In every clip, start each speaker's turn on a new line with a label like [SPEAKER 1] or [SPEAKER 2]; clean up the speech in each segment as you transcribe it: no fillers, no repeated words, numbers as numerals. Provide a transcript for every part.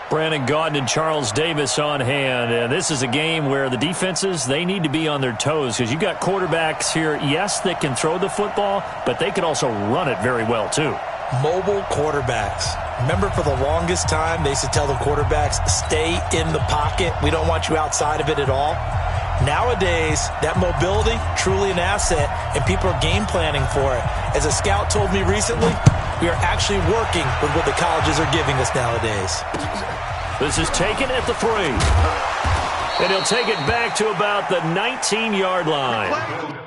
[SPEAKER 1] Brandon Gaudin and Charles Davis on hand. And this is a game where the defenses, they need to be on their toes because you've got quarterbacks here, yes, that can throw the football, but they can also run it very well too.
[SPEAKER 2] Mobile quarterbacks. Remember, for the longest time, they used to tell the quarterbacks, stay in the pocket. We don't want you outside of it at all. Nowadays, that mobility, truly an asset, and people are game planning for it. As a scout told me recently, we are actually working with what the colleges are giving us nowadays.
[SPEAKER 1] This is taken at the 3. And he'll take it back to about the 19-yard line.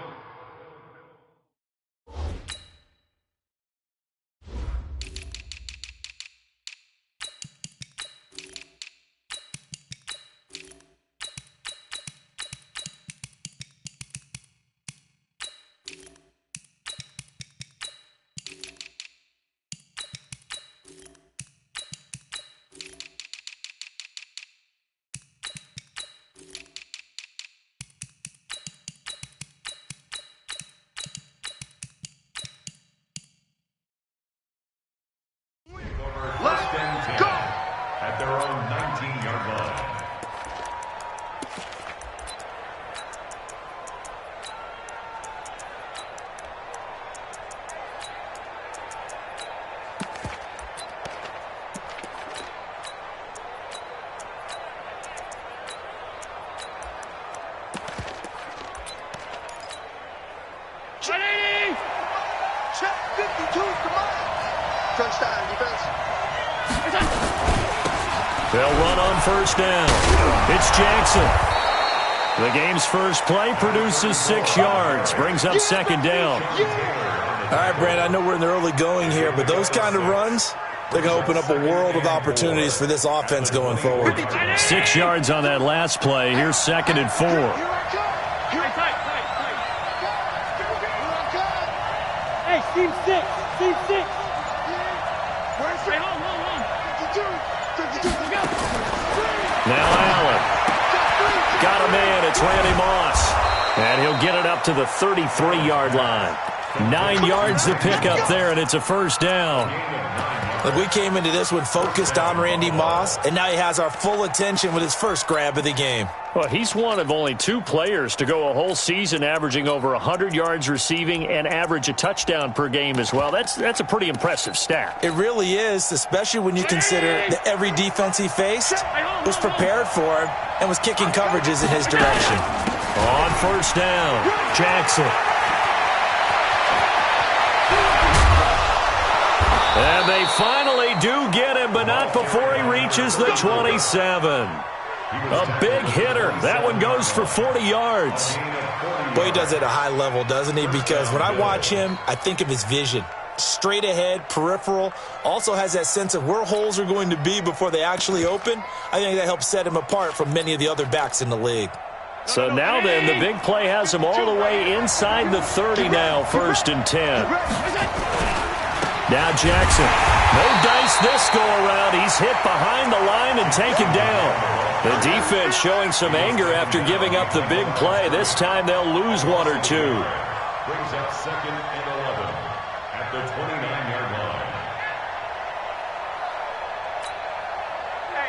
[SPEAKER 1] They'll run on first down. It's Jackson. The game's first play produces 6 yards. Brings up second down.
[SPEAKER 2] All right, Brandon, I know we're in the early going here, but those kind of runs, they're going to open up a world of opportunities for this offense going forward.
[SPEAKER 1] 6 yards on that last play. Here's second and 4.
[SPEAKER 3] Hey, team 6. Team 6.
[SPEAKER 1] Now Allen. Got a man. It's Randy Moss. And he'll get it up to the 33-yard line. 9 yards to pick up there, and it's a first down.
[SPEAKER 2] Look, we came into this one focused on Randy Moss, and now he has our full attention with his first grab of the game.
[SPEAKER 1] Well, he's one of only 2 players to go a whole season averaging over 100 yards receiving and average a touchdown per game as well. That's a pretty impressive stat.
[SPEAKER 2] It really is, especially when you consider that every defense he faced was prepared for him and was kicking coverages in his direction.
[SPEAKER 1] On first down, Jackson. And they finally do get him, but not before he reaches the 27. A big hitter. That one goes for 40 yards.
[SPEAKER 2] Boy, he does it at a high level, doesn't he? Because when I watch him, I think of his vision. Straight ahead, peripheral. Also has that sense of where holes are going to be before they actually open. I think that helps set him apart from many of the other backs in the league.
[SPEAKER 1] So now then, the big play has him all the way inside the 30 now, 1st and 10. Now Jackson. No dice this go-around. He's hit behind the line and taken down. The defense showing some anger after giving up the big play. This time they'll lose 1 or 2.
[SPEAKER 4] Brings up 2nd and 11 at the 29-yard line.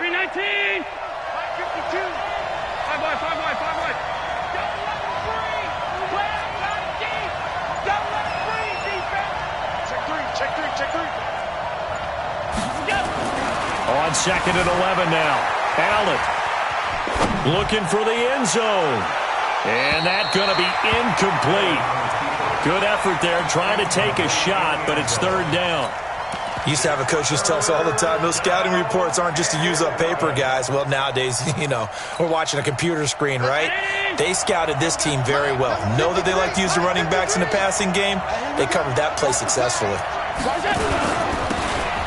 [SPEAKER 3] 319. 552. 5 wide, 5 wide, 5 wide. Don't let him free. Play outside deep. Don't let him free, defense. Check 3, check 3, check 3.
[SPEAKER 1] On 2nd and 11 now. Allen looking for the end zone. And that's going to be incomplete. Good effort there, trying to take a shot, but it's 3rd down.
[SPEAKER 2] Used to have a coach who tells us all the time, those scouting reports aren't just to use up paper, guys. Well, nowadays, we're watching a computer screen, right? They scouted this team very well. Know that they like to use the running backs in the passing game. They covered that play successfully.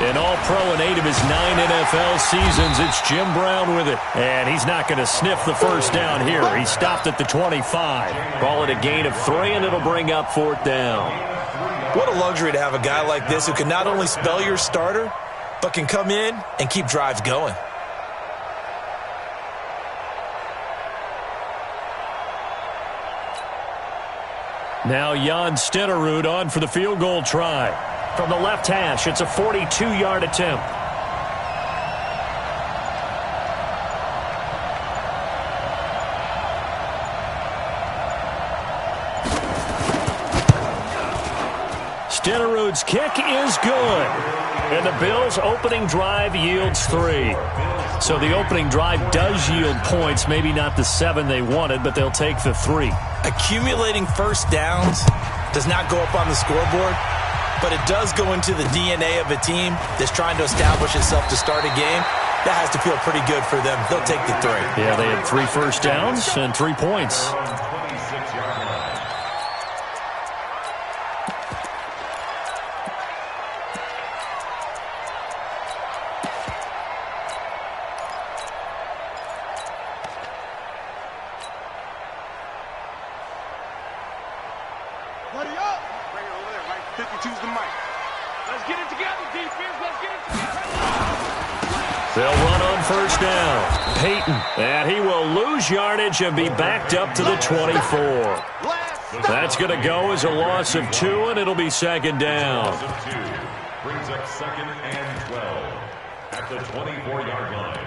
[SPEAKER 1] An all-pro in 8 of his 9 NFL seasons. It's Jim Brown with it. And he's not going to sniff the first down here. He stopped at the 25. Call it a gain of 3, and it'll bring up 4th down.
[SPEAKER 2] What a luxury to have a guy like this who can not only spell your starter, but can come in and keep drives going.
[SPEAKER 1] Now Jan Stenerud on for the field goal try. From the left hash, it's a 42-yard attempt. Ginnerude's kick is good. And the Bills' opening drive yields 3. So the opening drive does yield points, maybe not the 7 they wanted, but they'll take the 3.
[SPEAKER 2] Accumulating first downs does not go up on the scoreboard, but it does go into the DNA of a team that's trying to establish itself to start a game. That has to feel pretty good for them. They'll take the 3.
[SPEAKER 1] Yeah, they had 3 first downs and 3 points.
[SPEAKER 3] Buddy up. Bring it over there, Mike. 52's the mic. Let's get it together, defense. Let's get it together.
[SPEAKER 1] They'll run on first down. Peyton, and he will lose yardage and be backed up to the 24. That's going to go as a loss of 2, and it'll be second down.
[SPEAKER 4] Brings up second and 12 at the 24-yard line.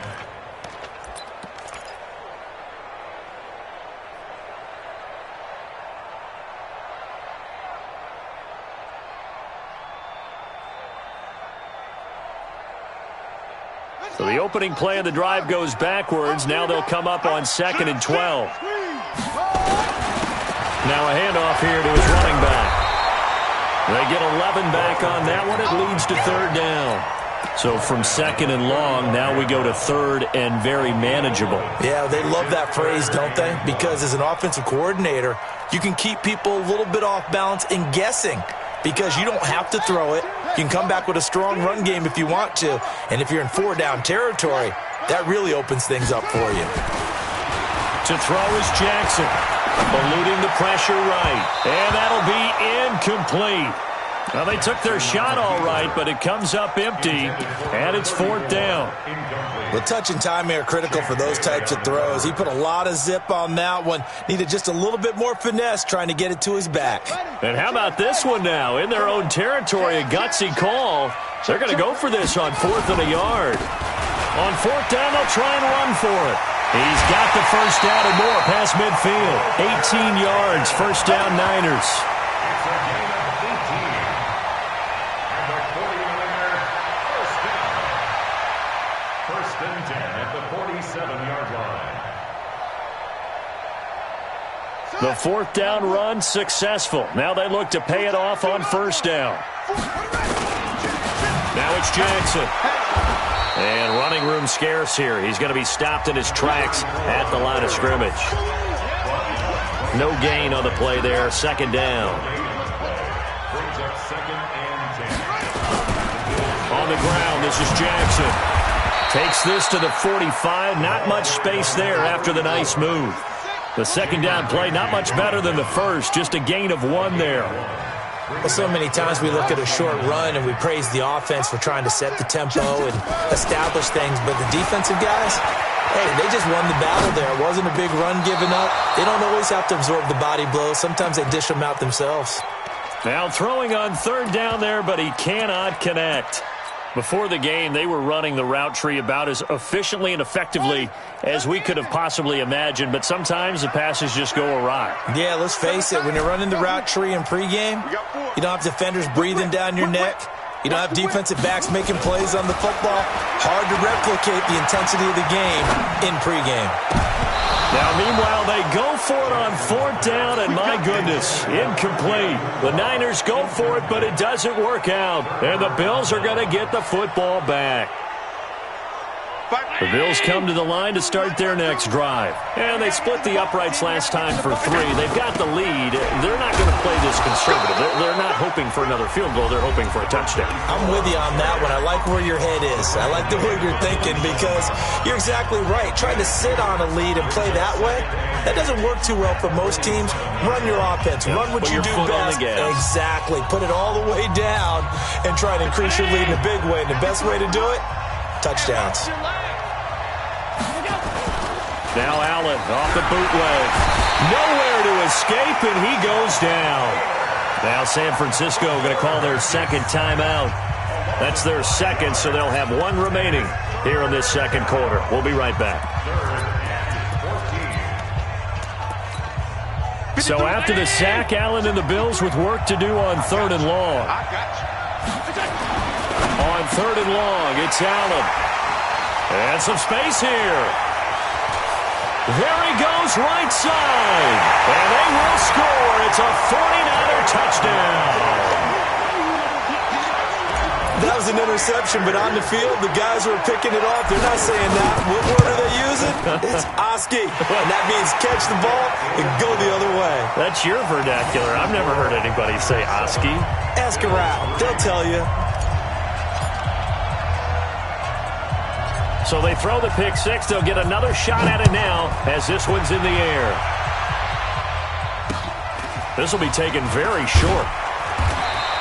[SPEAKER 1] So the opening play of the drive goes backwards. Now they'll come up on second and 12. Now a handoff here to his running back. They get 11 back on that one. It leads to third down. So from second and long, now we go to third and very manageable.
[SPEAKER 2] Yeah, they love that phrase, don't they? Because as an offensive coordinator, you can keep people a little bit off balance and guessing because you don't have to throw it. You can come back with a strong run game if you want to. And if you're in 4-down territory, that really opens things up for you.
[SPEAKER 1] To throw is Jackson. Eluding the pressure right. And that'll be incomplete. Well, they took their shot all right, but it comes up empty, and it's fourth down.
[SPEAKER 2] Well, touch and timing are critical for those types of throws. He put a lot of zip on that one. Needed just a little bit more finesse trying to get it to his back.
[SPEAKER 1] And how about this one now? In their own territory, a gutsy call. They're going to go for this on 4th and a yard. On 4th down, they'll try and run for it. He's got the first down and more past midfield. 18 yards, first down Niners.
[SPEAKER 4] First and 10 at the 47-yard line.
[SPEAKER 1] The 4th down run successful. Now they look to pay it off on first down. Now it's Jackson. And running room scarce here. He's going to be stopped in his tracks at the line of scrimmage. No gain on the play there. Second down.
[SPEAKER 4] Brings up second and 10.
[SPEAKER 1] On the ground, this is Jackson. Takes this to the 45. Not much space there after the nice move. The second down play, not much better than the first. Just a gain of 1 there.
[SPEAKER 2] Well, so many times we look at a short run and we praise the offense for trying to set the tempo and establish things, but the defensive guys, hey, they just won the battle there. It wasn't a big run given up. They don't always have to absorb the body blows. Sometimes they dish them out themselves.
[SPEAKER 1] Now throwing on third down there, but he cannot connect. Before the game, they were running the route tree about as efficiently and effectively as we could have possibly imagined, but sometimes the passes just go awry.
[SPEAKER 2] Yeah, let's face it. When you're running the route tree in pregame, you don't have defenders breathing down your neck. You don't have defensive backs making plays on the football. Hard to replicate the intensity of the game in pregame.
[SPEAKER 1] Now, meanwhile, they go for it on 4th down, and my goodness, incomplete. The Niners go for it, but it doesn't work out, and the Bills are going to get the football back. The Bills come to the line to start their next drive. And they split the uprights last time for 3. They've got the lead. They're not going to play this conservative. They're not hoping for another field goal. They're hoping for a touchdown.
[SPEAKER 2] I'm with you on that one. I like where your head is. I like the way you're thinking because you're exactly right. Trying to sit on a lead and play that way, that doesn't work too well for most teams. Run your offense. Run what you do best. Exactly. Put it all the way down and try to increase your lead in a big way. And the best way to do it, touchdowns.
[SPEAKER 1] Now Allen off the bootleg. Nowhere to escape, and he goes down. Now San Francisco going to call their second timeout. That's their second, so they'll have 1 remaining here in this second quarter. We'll be right back. So after the sack, Allen and the Bills with work to do on 3rd and long. On 3rd and long, it's Allen. And some space here. There he goes, right side. And they will score. It's a 49er touchdown.
[SPEAKER 2] That was an interception, but on the field, the guys who are picking it off, they're not saying that. What word are they using? It's Oski. And that means catch the ball and go the other way.
[SPEAKER 1] That's your vernacular. I've never heard anybody say Oski.
[SPEAKER 2] Ask around. They'll tell you.
[SPEAKER 1] So they throw the pick six. They'll get another shot at it now as this one's in the air. This will be taken very short.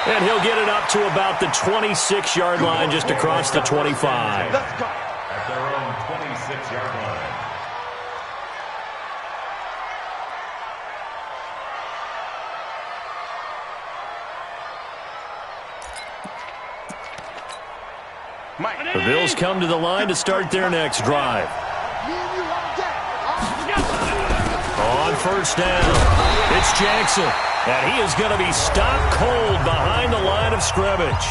[SPEAKER 1] And he'll get it up to about the 26-yard line just across the 25.
[SPEAKER 4] Let's go. At their own 26-yard line.
[SPEAKER 1] The Bills come to the line to start their next drive. On 1st down, it's Jackson. And he is going to be stopped cold behind the line of scrimmage.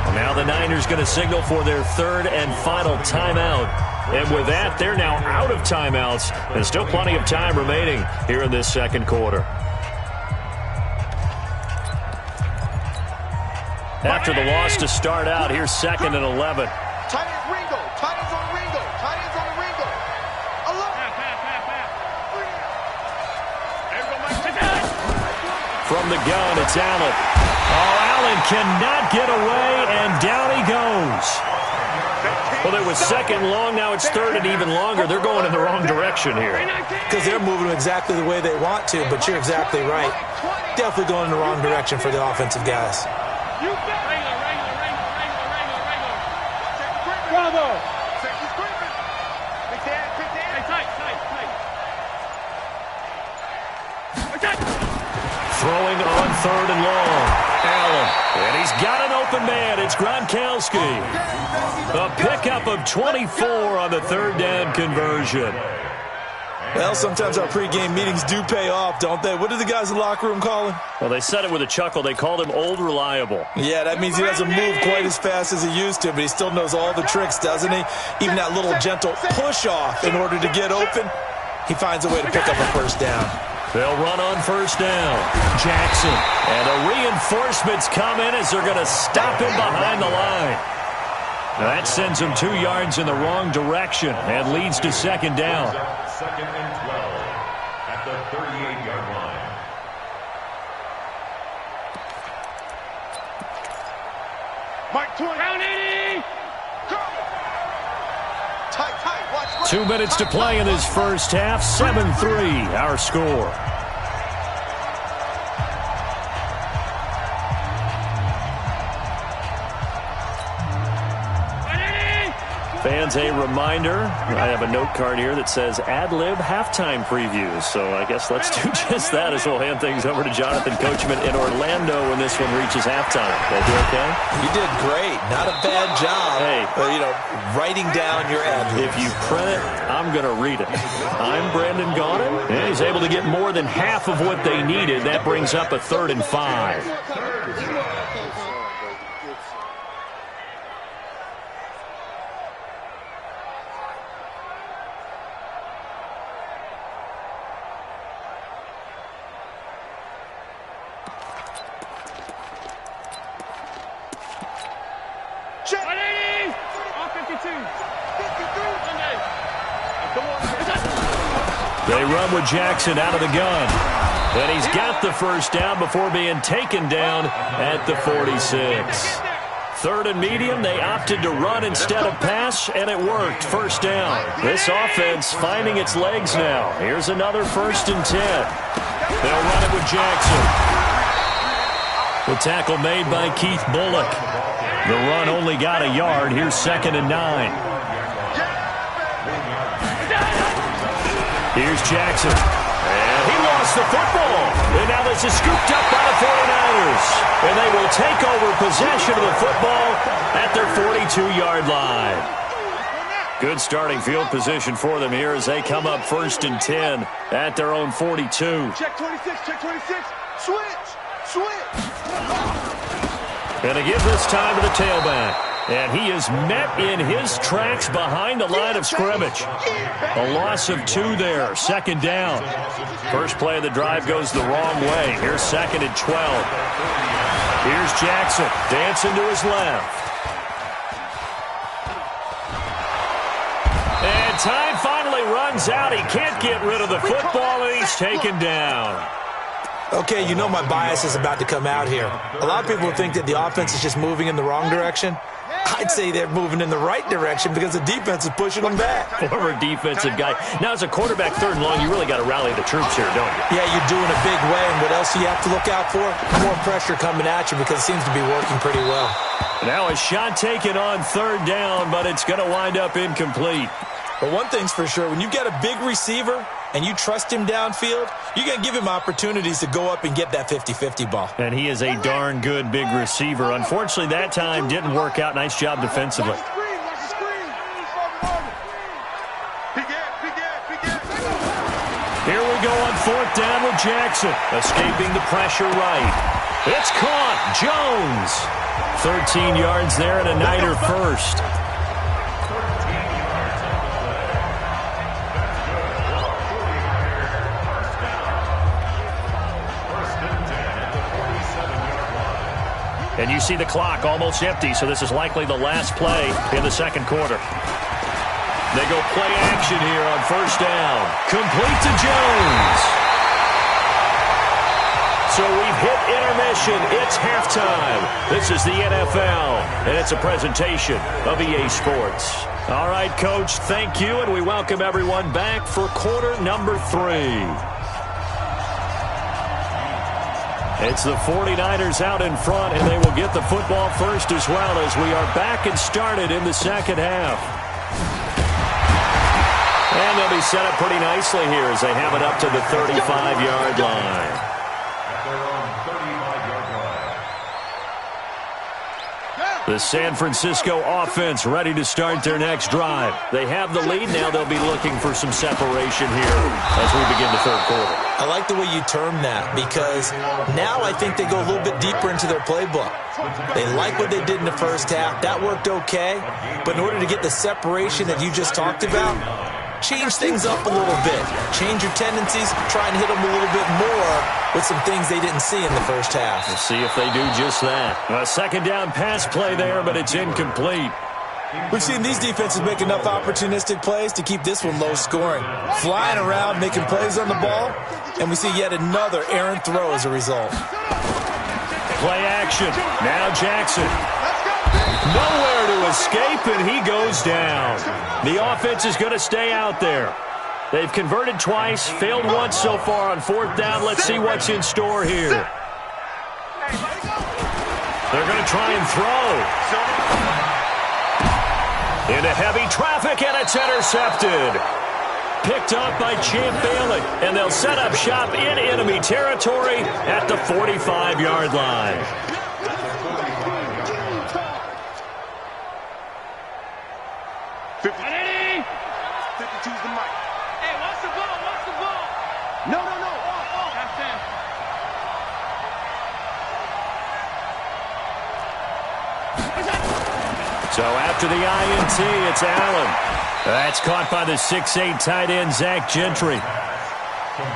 [SPEAKER 1] And now the Niners going to signal for their 3rd and final timeout. And with that, they're now out of timeouts. And still plenty of time remaining here in this 2nd quarter. After the loss to start out, here's 2nd and 11.
[SPEAKER 3] Tight ends Ringo. Tight ends on Ringo. Tight ends on Ringo.
[SPEAKER 1] From the gun, it's Allen. Oh, Allen cannot get away, and down he goes. Well, it was 2nd long. Now it's 3rd and even longer. They're going in the wrong direction here.
[SPEAKER 2] Because they're moving exactly the way they want to, but you're exactly right. Definitely going in the wrong direction for the offensive guys.
[SPEAKER 3] Bravo.
[SPEAKER 1] Throwing on 3rd and long. Allen. And he's got an open man. It's Gronkowski. A pickup of 24 on the 3rd down conversion.
[SPEAKER 2] Well, sometimes our pregame meetings do pay off, don't they? What do the guys in the locker room call him?
[SPEAKER 1] Well, they said it with a chuckle. They called him Old Reliable.
[SPEAKER 2] Yeah, that means he doesn't move quite as fast as he used to, but he still knows all the tricks, doesn't he? Even that little gentle push-off in order to get open, he finds a way to pick up a 1st down.
[SPEAKER 1] They'll run on 1st down. Jackson. And the reinforcements come in as they're going to stop him behind the line. Now that sends him 2 yards in the wrong direction and leads to 2nd down.
[SPEAKER 4] 2nd and 12 at the 38-yard line.
[SPEAKER 3] Mike 20. Round 80. Go. Tight. Watch.
[SPEAKER 1] 2 minutes to play in this 1st half. 7-3 our score. Fans, a reminder, I have a note card here that says ad-lib halftime previews. So I guess let's do just that as we'll hand things over to Jonathan Coachman in Orlando when this one reaches halftime. That do okay?
[SPEAKER 2] You did great. Not a bad job.
[SPEAKER 1] Hey.
[SPEAKER 2] Writing down your ad-libs.
[SPEAKER 1] If you print it, I'm going to read it. I'm Brandon Gaudin. And he's able to get more than half of what they needed. That brings up a 3rd and 5. They run with Jackson out of the gun. And he's got the 1st down before being taken down at the 46. 3rd and medium, they opted to run instead of pass, and it worked. 1st down. This offense finding its legs now. Here's another 1st and 10. They'll run it with Jackson. The tackle made by Keith Bullock. The run only got a yard. Here's 2nd and 9. Here's Jackson. And he lost the football. And now this is scooped up by the 49ers. And they will take over possession of the football at their 42-yard line. Good starting field position for them here as they come up 1st and 10 at their own 42.
[SPEAKER 3] Check 26, check 26. Switch.
[SPEAKER 1] Going to give this time to the tailback. And he is met in his tracks behind the line of scrimmage. A loss of 2 there, 2nd down. First play of the drive goes the wrong way. Here's 2nd and 12. Here's Jackson dancing to his left. And time finally runs out. He can't get rid of the football, and he's taken down.
[SPEAKER 2] Okay, you know my bias is about to come out here. A lot of people think that the offense is just moving in the wrong direction. I'd say they're moving in the right direction because the defense is pushing them back.
[SPEAKER 1] Former defensive guy. Now, as a quarterback 3rd and long, you really got to rally the troops here, don't you?
[SPEAKER 2] Yeah, you're doing a big way, and what else do you have to look out for? More pressure coming at you because it seems to be working pretty well.
[SPEAKER 1] Now a shot taken on 3rd down, but it's going to wind up incomplete.
[SPEAKER 2] But one thing's for sure, when you get a big receiver and you trust him downfield, you're going to give him opportunities to go up and get that 50-50 ball.
[SPEAKER 1] And he is a darn good big receiver. Unfortunately, that time didn't work out. Nice job defensively.
[SPEAKER 3] Watch the screen.
[SPEAKER 1] Here we go on 4th down with Jackson. Escaping the pressure right. It's caught. Jones. 13 yards there and a Niner first. And you see the clock almost empty, so this is likely the last play in the 2nd quarter. They go play action here on 1st down. Complete to Jones. So we've hit intermission. It's halftime. This is the NFL, and it's a presentation of EA Sports. All right, Coach, thank you, and we welcome everyone back for quarter number 3. It's the 49ers out in front, and they will get the football first as well as we are back and started in the 2nd half. And they'll be set up pretty nicely here as they have it up to the 35-yard line. The San Francisco offense ready to start their next drive. They have the lead. Now they'll be looking for some separation here as we begin the 3rd quarter.
[SPEAKER 2] I like the way you term that because now I think they go a little bit deeper into their playbook. They like what they did in the 1st half. That worked okay. But in order to get the separation that you just talked about, change things up a little bit. Change your tendencies. Try and hit them a little bit more with some things they didn't see in the 1st half.
[SPEAKER 1] Let's see if they do just that. A 2nd down pass play there, but it's incomplete.
[SPEAKER 2] We've seen these defenses make enough opportunistic plays to keep this one low scoring. Flying around, making plays on the ball, and we see yet another errant throw as a result.
[SPEAKER 1] Play action. Now Jackson. Nowhere to escape, and he goes down. The offense is going to stay out there. They've converted twice, failed once so far on 4th down. Let's see what's in store here. They're going to try and throw. Into heavy traffic, and it's intercepted. Picked up by Champ Bailey, and they'll set up shop in enemy territory at the 45-yard line. So after the INT, it's Allen. That's caught by the 6'8 tight end, Zach Gentry.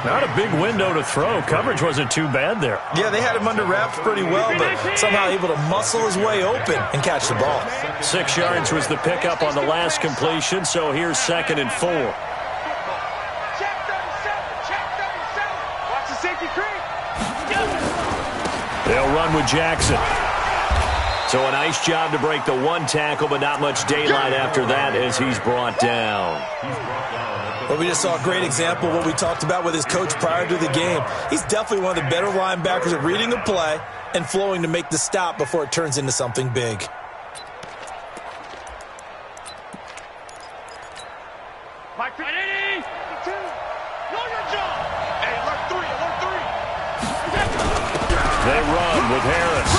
[SPEAKER 1] Not a big window to throw. Coverage wasn't too bad there.
[SPEAKER 2] Yeah, they had him under wraps pretty well, but somehow able to muscle his way open and catch the ball.
[SPEAKER 1] 6 yards was the pickup on the last completion, so here's 2nd and 4.
[SPEAKER 3] Check 37. Watch the safety creep.
[SPEAKER 1] They'll run with Jackson. So a nice job to break the 1 tackle, but not much daylight after that as he's brought down.
[SPEAKER 2] Well, we just saw a great example of what we talked about with his coach prior to the game. He's definitely one of the better linebackers at reading a play and flowing to make the stop before it turns into something big.
[SPEAKER 3] Mike, 52. Know your job. Hey, alert 3.
[SPEAKER 1] They run with Harris.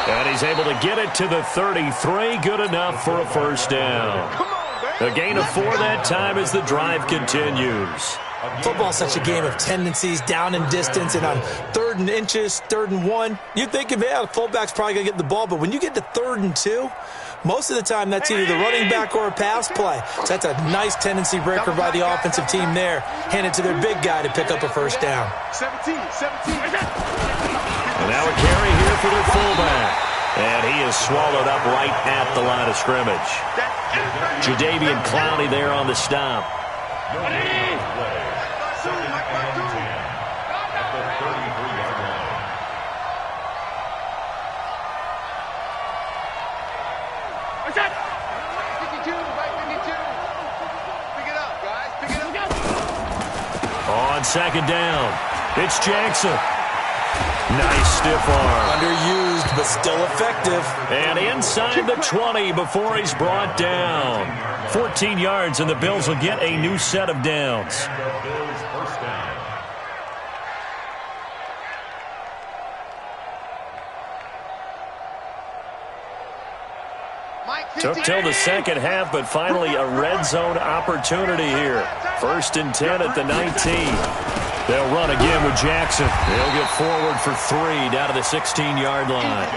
[SPEAKER 1] And he's able to get it to the 33. Good enough for a first down.
[SPEAKER 3] Come on,
[SPEAKER 1] A gain of 4 that time as the drive continues.
[SPEAKER 2] Football's such a game of tendencies, down and distance, and on 3rd and inches, 3rd and 1, you're thinking, man, the fullback's probably going to get the ball. But when you get to 3rd and 2, most of the time that's either the running back or a pass play. So that's a nice tendency breaker by the offensive team there. Hand it to their big guy to pick up a first down.
[SPEAKER 3] 17.
[SPEAKER 1] And now a carry here for their fullback. And he is swallowed up right at the line of scrimmage. Jadeveon Clowney there on the stop. On second down, it's Jackson. Nice stiff arm.
[SPEAKER 2] Underused, but still effective.
[SPEAKER 1] And inside the 20 before he's brought down. 14 yards, and the Bills will get a new set of downs. Took till the second half, but finally a red zone opportunity here. 1st and 10 at the 19. They'll run again with Jackson. They'll get forward for 3 down to the 16-yard line.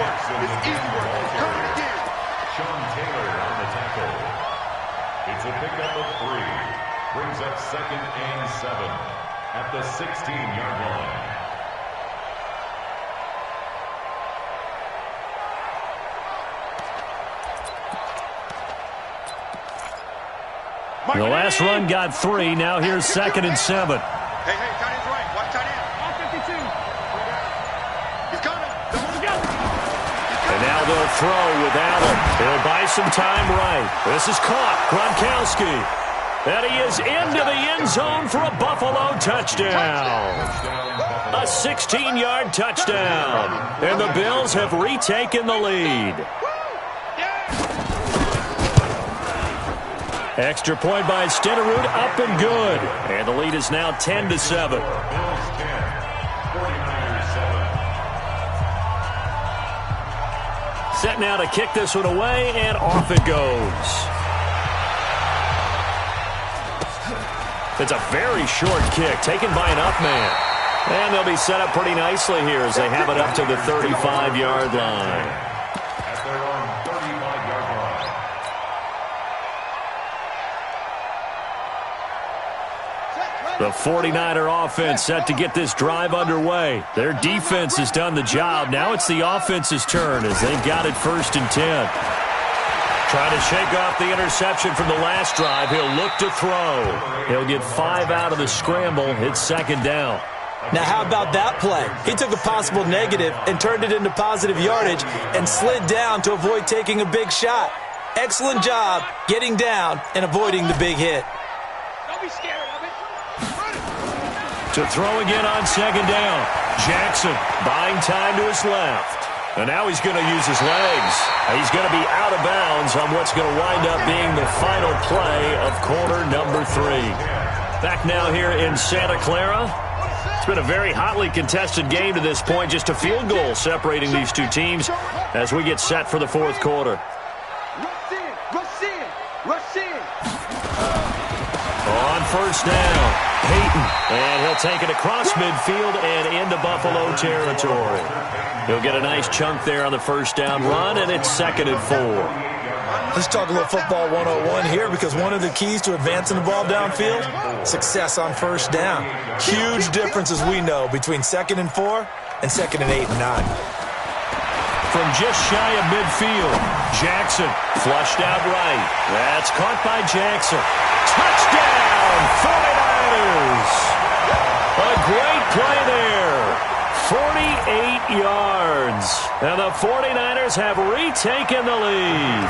[SPEAKER 4] Sean Taylor on the tackle. It's a pickup of 3. Brings up 2nd and 7 at the 16-yard line.
[SPEAKER 1] The last run got 3. Now here's 2nd and 7.
[SPEAKER 3] Hey, tight end's right. Watch tight end. All 52. He's coming.
[SPEAKER 1] And now they'll throw with Allen. He'll buy some time right. This is caught. Gronkowski. And he is into the end zone for a Buffalo touchdown. A 16-yard touchdown. And the Bills have retaken the lead. Extra point by Stenerud, up and good. And the lead is now 10-7.
[SPEAKER 4] Bills 10, 49ers 7.
[SPEAKER 1] Set now to kick this one away, and off it goes. It's a very short kick, taken by an up man. And they'll be set up pretty nicely here as they have it up to the 35-yard line.
[SPEAKER 4] At their own 35-yard line.
[SPEAKER 1] The 49er offense set to get this drive underway. Their defense has done the job. Now it's the offense's turn as they've got it 1st and 10. Trying to shake off the interception from the last drive. He'll look to throw. He'll get 5 out of the scramble. It's 2nd down.
[SPEAKER 2] Now, how about that play? He took a possible negative and turned it into positive yardage and slid down to avoid taking a big shot. Excellent job getting down and avoiding the big hit.
[SPEAKER 3] Don't be scared of it.
[SPEAKER 1] To throw again on 2nd down. Jackson buying time to his left. And now he's going to use his legs. He's going to be out of bounds on what's going to wind up being the final play of quarter number 3. Back now here in Santa Clara. It's been a very hotly contested game to this point. Just a field goal separating these two teams as we get set for the 4th quarter.
[SPEAKER 3] Rush in.
[SPEAKER 1] On 1st down, Peyton. And he'll take it across midfield and into Buffalo territory. He'll get a nice chunk there on the 1st down run, and it's 2nd and 4.
[SPEAKER 2] Let's talk a little football 101 here, because one of the keys to advancing the ball downfield, success on 1st down. Huge difference, as we know, between 2nd and 4 and 2nd and 8 and 9.
[SPEAKER 1] From just shy of midfield, Jackson flushed out right. That's caught by Jackson. Touchdown, 49ers! A great play there. 48 yards. And the 49ers have retaken the lead.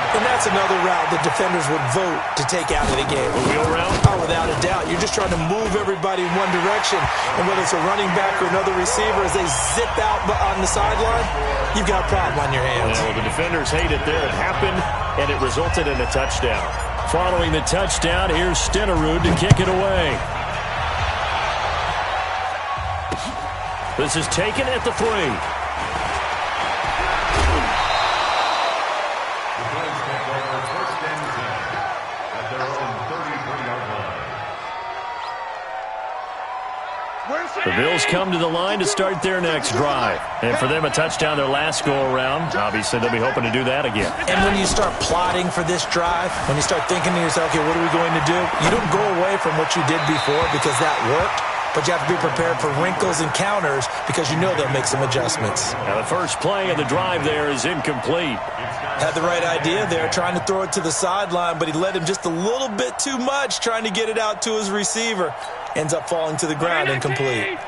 [SPEAKER 2] And that's another route that defenders would vote to take out of the game.
[SPEAKER 1] A wheel route?
[SPEAKER 2] Oh, without a doubt. You're just trying to move everybody in one direction. And whether it's a running back or another receiver, as they zip out on the sideline, you've got a problem on your hands.
[SPEAKER 1] Well, the defenders hate it there. It happened, and it resulted in a touchdown. Following the touchdown, here's Stenerud to kick it away. This is taken at the 3. come to the line to start their next drive. And for them, a touchdown their last go-around. Obviously, they'll be hoping to do that again.
[SPEAKER 2] And when you start plotting for this drive, when you start thinking to yourself, okay, what are we going to do? You don't go away from what you did before because that worked. But you have to be prepared for wrinkles and counters because you know they'll make some adjustments.
[SPEAKER 1] Now the first play of the drive there is incomplete.
[SPEAKER 2] Had the right idea there, trying to throw it to the sideline, but he led him just a little bit too much, trying to get it out to his receiver. Ends up falling to the ground, incomplete.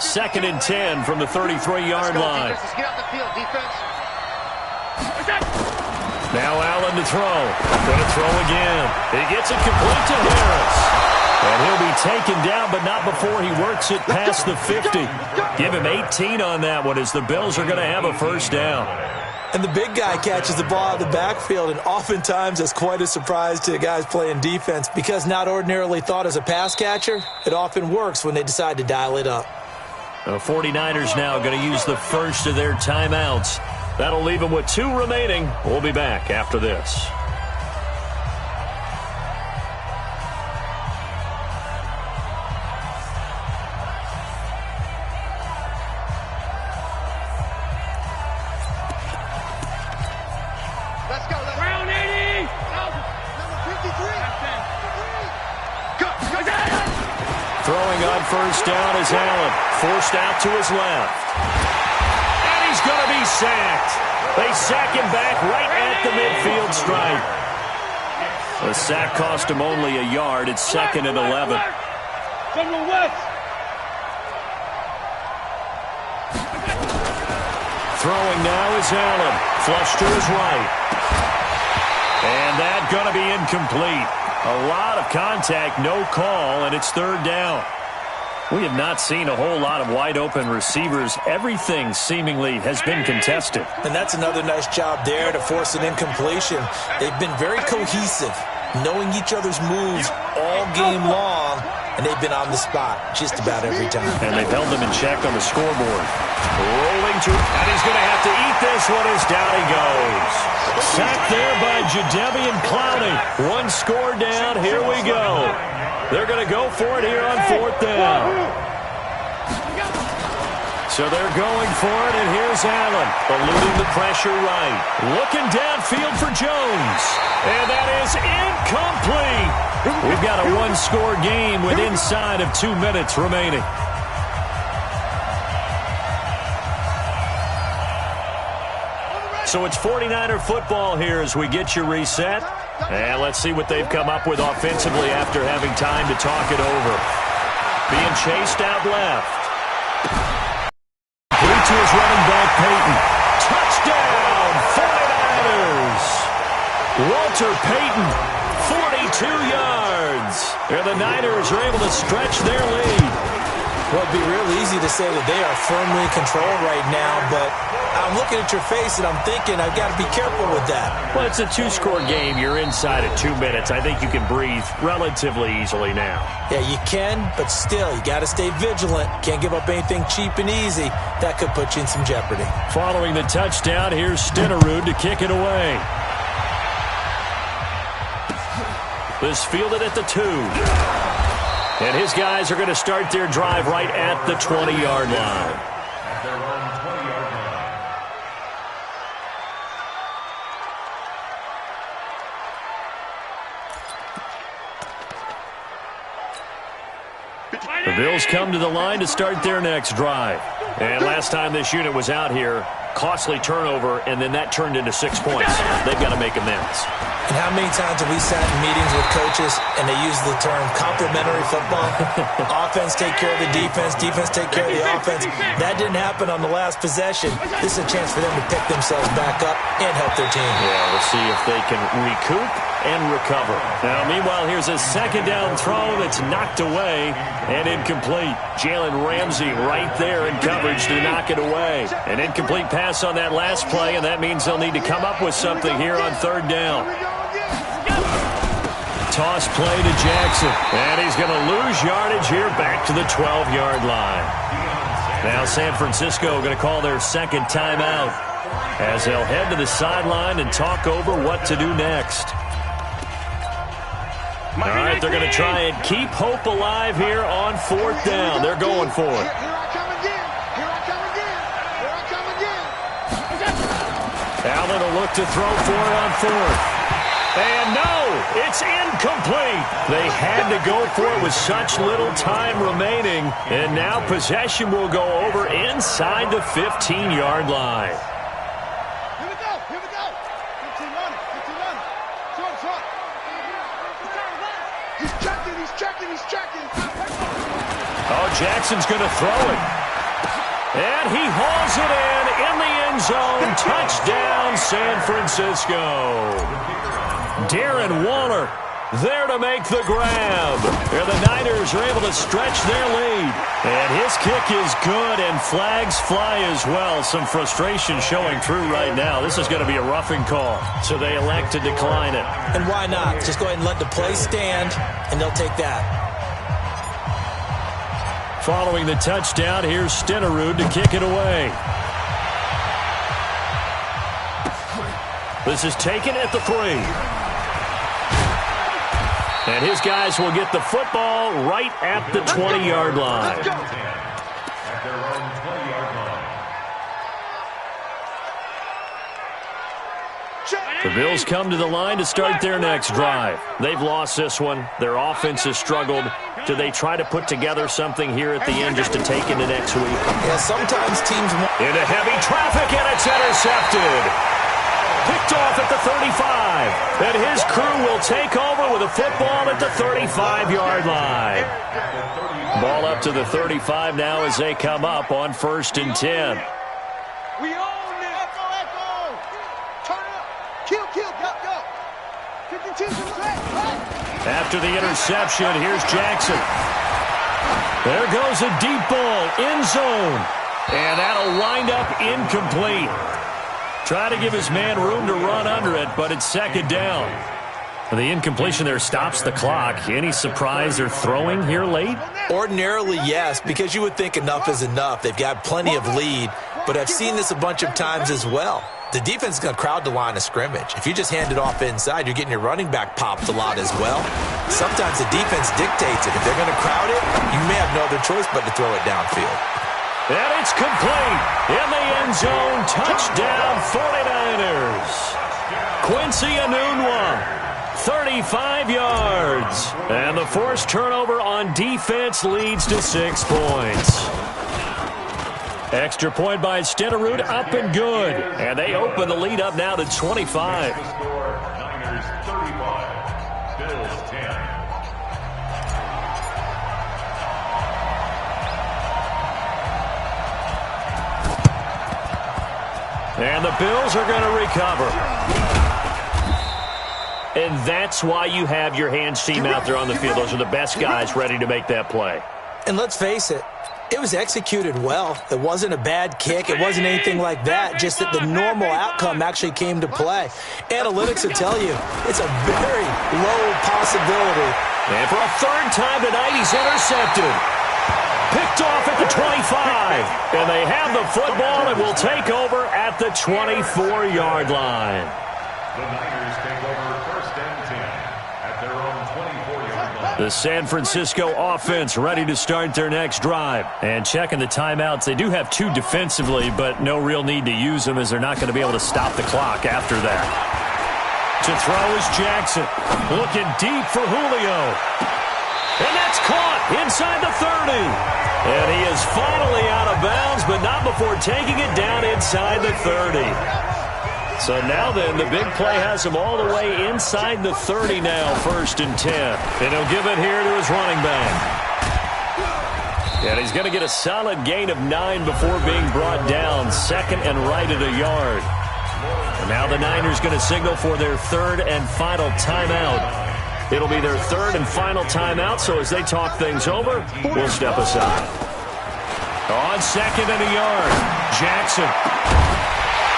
[SPEAKER 1] 2nd and 10 from the 33-yard line.
[SPEAKER 3] Let's get off the field, defense.
[SPEAKER 1] Now Allen to throw. Going to throw again. He gets it complete to Harris. And he'll be taken down, but not before he works it past the 50. Give him 18 on that one as the Bills are going to have a first down.
[SPEAKER 2] And the big guy catches the ball out of the backfield, and oftentimes that's quite a surprise to the guys playing defense because not ordinarily thought as a pass catcher, it often works when they decide to dial it up.
[SPEAKER 1] The 49ers now going to use the first of their timeouts. That'll leave them with 2 remaining. We'll be back after this. Throwing on first down is Allen. Forced out to his left. And he's going to be sacked. They sack him back right at the midfield stripe. The sack cost him only a yard. It's 2nd and 11. Throwing now is Allen. Flush to his right. And that's going to be incomplete. A lot of contact, no call, and it's 3rd down. We have not seen a whole lot of wide-open receivers. Everything seemingly has been contested.
[SPEAKER 2] And that's another nice job there to force an incompletion. They've been very cohesive, knowing each other's moves all game long, and they've been on the spot just about every time.
[SPEAKER 1] And they've held them in check on the scoreboard. Rolling to, and he's going to have to eat this one as down he goes. Sacked there by Jadeveon Clowney. 1 score down. Here we go. They're going to go for it here on 4th down. So they're going for it, and here's Allen, eluding the pressure right. Looking downfield for Jones. And that is incomplete. We've got a 1-score game with inside of 2 minutes remaining. So it's 49er football here as we get you reset. And let's see what they've come up with offensively after having time to talk it over. Being chased out left. Complete to his running back, Payton. Touchdown, 49ers. Walter Payton, 42 yards. And the Niners are able to stretch their lead.
[SPEAKER 2] Well, it'd be real easy to say that they are firmly in control right now, but I'm looking at your face and I'm thinking I've got to be careful with that.
[SPEAKER 1] Well, it's a 2-score game. You're inside at 2 minutes. I think you can breathe relatively easily now.
[SPEAKER 2] Yeah, you can, but still, you got to stay vigilant. Can't give up anything cheap and easy. That could put you in some jeopardy.
[SPEAKER 1] Following the touchdown, here's Stenerud to kick it away. This fielded at the 2. And his guys are going to start their drive right at the 20-yard line.
[SPEAKER 4] At their own 20-yard line.
[SPEAKER 1] The Bills come to the line to start their next drive. And last time this unit was out here, costly turnover, and then that turned into 6 points. They've got to make amends.
[SPEAKER 2] And how many times have we sat in meetings with coaches and they use the term complementary football? Offense take care of the defense, defense take care of the offense. That didn't happen on the last possession. This is a chance for them to pick themselves back up and help their team.
[SPEAKER 1] Yeah, we'll see if they can recoup and recover. Now, meanwhile, here's a 2nd down throw that's knocked away and incomplete. Jalen Ramsey right there in coverage to knock it away. An incomplete pass on that last play, and that means they'll need to come up with something here on 3rd down. Toss play to Jackson, and he's going to lose yardage here back to the 12-yard line. Now San Francisco going to call their 2nd timeout as they'll head to the sideline and talk over what to do next. All right, they're going to try and keep hope alive here on 4th down. They're going for it. Allen will look to throw for it on fourth. And no, it's incomplete. They had to go for it with such little time remaining. And now possession will go over inside the 15-yard line.
[SPEAKER 3] Here we go. 15 running. Short. He's checking.
[SPEAKER 1] Oh, Jackson's going to throw it. And he hauls it in the end zone. Touchdown, San Francisco. Darren Waller there to make the grab. And the Niners are able to stretch their lead. And his kick is good, and flags fly as well. Some frustration showing through right now. This is going to be a roughing call, so they elect to decline it.
[SPEAKER 2] And why not? Just go ahead and let the play stand, and they'll take that.
[SPEAKER 1] Following the touchdown, here's Stenerud to kick it away. This is taken at the 3. And his guys will get the football right at the 20-yard line.
[SPEAKER 4] At their own 20-yard line.
[SPEAKER 1] The Bills come to the line to start their next drive. They've lost this one. Their offense has struggled. Do they try to put together something here at the end just to take into next week?
[SPEAKER 2] Yeah, sometimes teams...
[SPEAKER 1] Into heavy traffic, and it's intercepted. Picked off at the 35. And his crew will take over with a football at the 35-yard line. Ball up to the 35 now as they come up on 1st and 10.
[SPEAKER 3] We own it. Let's go. Turn it up. Kill. Go. 52 to the right.
[SPEAKER 1] After the interception, here's Jackson. There goes a deep ball, end zone. And that'll wind up incomplete. Try to give his man room to run under it, but it's 2nd down. The incompletion there stops the clock. Any surprise they're throwing here late?
[SPEAKER 2] Ordinarily, yes, because you would think enough is enough. They've got plenty of lead, but I've seen this a bunch of times as well. The defense is going to crowd the line of scrimmage. If you just hand it off inside, you're getting your running back popped a lot as well. Sometimes the defense dictates it. If they're going to crowd it, you may have no other choice but to throw it downfield.
[SPEAKER 1] And it's complete. In the end zone, touchdown 49ers. Quincy Enunwa, 35 yards. And the forced turnover on defense leads to 6 points. Extra point by Stenerud, up and good. And they open the lead up now to 25.
[SPEAKER 4] Niners 35, Bills 10.
[SPEAKER 1] And the Bills are going to recover. And that's why you have your hands team out there on the field. Those are the best guys ready to make that play.
[SPEAKER 2] And let's face it, it was executed well. It wasn't a bad kick. It wasn't anything like that, just that the normal outcome actually came to play. Analytics will tell you it's a very low possibility.
[SPEAKER 1] And for a 3rd time tonight, he's intercepted. Picked off at the 25. And they have the football and will take over at the 24-yard line.
[SPEAKER 4] The Niners take over 1st and 10 at their own 24-yard line.
[SPEAKER 1] The San Francisco offense ready to start their next drive. And checking the timeouts, they do have 2 defensively, but no real need to use them as they're not going to be able to stop the clock after that. To throw is Jackson. Looking deep for Julio. And that's caught inside the 30. And he is finally out of bounds, but not before taking it down inside the 30. So now then, the big play has him all the way inside the 30 now, 1st and 10. And he'll give it here to his running back. And he's going to get a solid gain of 9 before being brought down, 2nd and right at a yard. And now the Niners going to signal for their 3rd and final timeout. It'll be their 3rd and final timeout, so as they talk things over, we'll step aside. On 2nd and a yard, Jackson.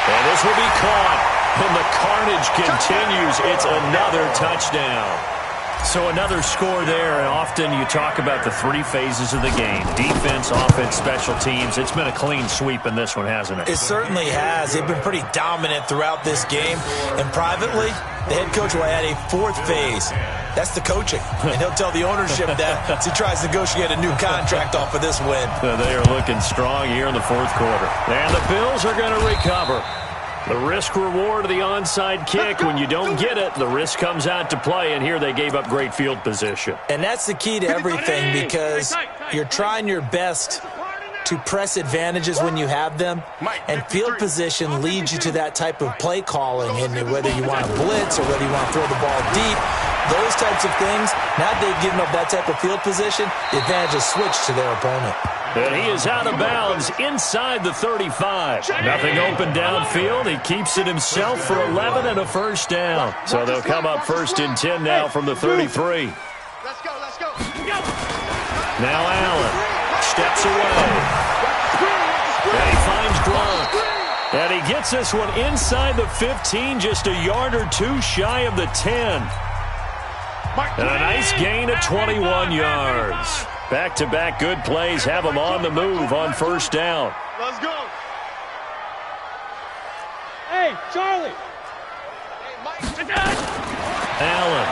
[SPEAKER 1] And this will be caught. And the carnage continues. It's another touchdown. So another score there, and often you talk about the 3 phases of the game. Defense, offense, special teams. It's been a clean sweep in this one, hasn't it?
[SPEAKER 2] It certainly has. They've been pretty dominant throughout this game. And privately, the head coach will add a 4th phase. That's the coaching. And he'll tell the ownership that as he tries to negotiate a new contract off of this win.
[SPEAKER 1] They are looking strong here in the 4th quarter. And the Bills are going to recover. The risk reward of the onside kick. When you don't get it, the risk comes out to play, and here they gave up great field position.
[SPEAKER 2] And that's the key to everything, because you're trying your best to press advantages when you have them, and field position leads you to that type of play calling. And whether you want to blitz or whether you want to throw the ball deep, those types of things, now they've given up that type of field position, the advantage is switched to their opponent.
[SPEAKER 1] And he is out of bounds inside the 35. Nothing open downfield. He keeps it himself for 11 and a first down. So they'll come up 1st and 10 now from the 33.
[SPEAKER 3] Let's go, let's go.
[SPEAKER 1] Now Allen steps away. And he finds Gronk. And he gets this one inside the 15, just a yard or two shy of the 10. And a nice gain of 21 yards. Back-to-back good plays have them on the move on 1st down.
[SPEAKER 3] Let's go. Hey, Charlie. Hey, Mike.
[SPEAKER 1] Allen.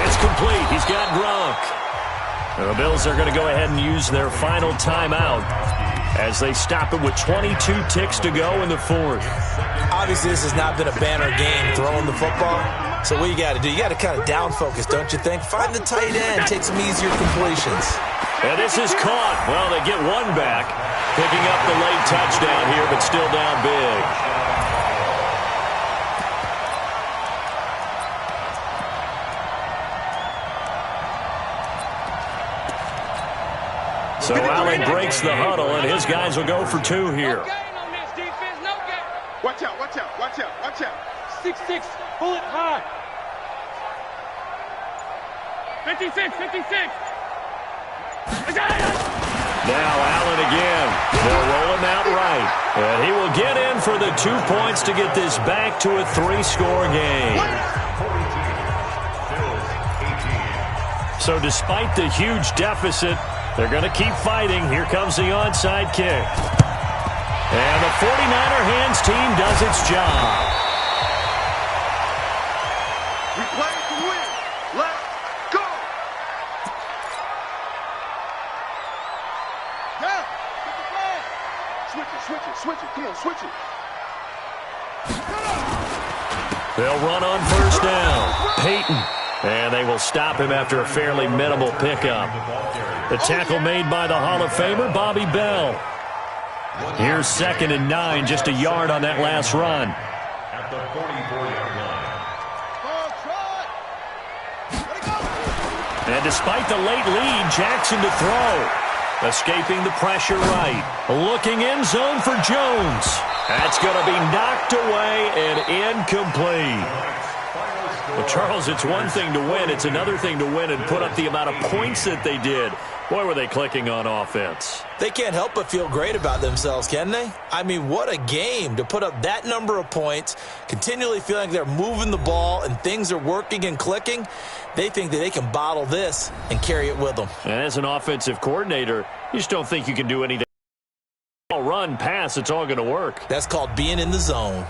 [SPEAKER 1] It's complete. He's got Gronk. And the Bills are going to go ahead and use their final timeout as they stop it with 22 ticks to go in the 4th.
[SPEAKER 2] Obviously, this has not been a banner game throwing the football. So what you got to do, you got to kind of down focus, don't you think? Find the tight end, take some easier completions.
[SPEAKER 1] And this is caught. Well, they get one back, picking up the late touchdown here, but still down big. So Allen breaks the huddle, and his guys will go for 2 here.
[SPEAKER 3] Watch out, watch out, watch out, watch out. 6-6, pull it high. 56, 56.
[SPEAKER 1] Now Allen again. They'll roll him out right. And he will get in for the 2 points to get this back to a 3-score game. So despite the huge deficit, they're going to keep fighting. Here comes the onside kick. And the 49er hands team does its job.
[SPEAKER 3] We play to win. Let's go. Yeah. Switch it, switch it, switch it. Come on, switch it.
[SPEAKER 1] They'll run on 1st down. Peyton. And they will stop him after a fairly minimal pickup. The tackle made by the Hall of Famer, Bobby Bell. Here's 2nd and 9, just a yard on that last run.
[SPEAKER 4] At the 44-yard line.
[SPEAKER 1] And despite the late lead, Jackson to throw. Escaping the pressure right. Looking end zone for Jones. That's going to be knocked away and incomplete. Well, Charles, it's one thing to win. It's another thing to win and put up the amount of points that they did. Boy, were they clicking on offense.
[SPEAKER 2] They can't help but feel great about themselves, can they? I mean, what a game to put up that number of points, continually feeling like they're moving the ball and things are working and clicking. They think that they can bottle this and carry it with them.
[SPEAKER 1] And as an offensive coordinator, you just don't think you can do anything. Run, pass, it's all going to work.
[SPEAKER 2] That's called being in the zone.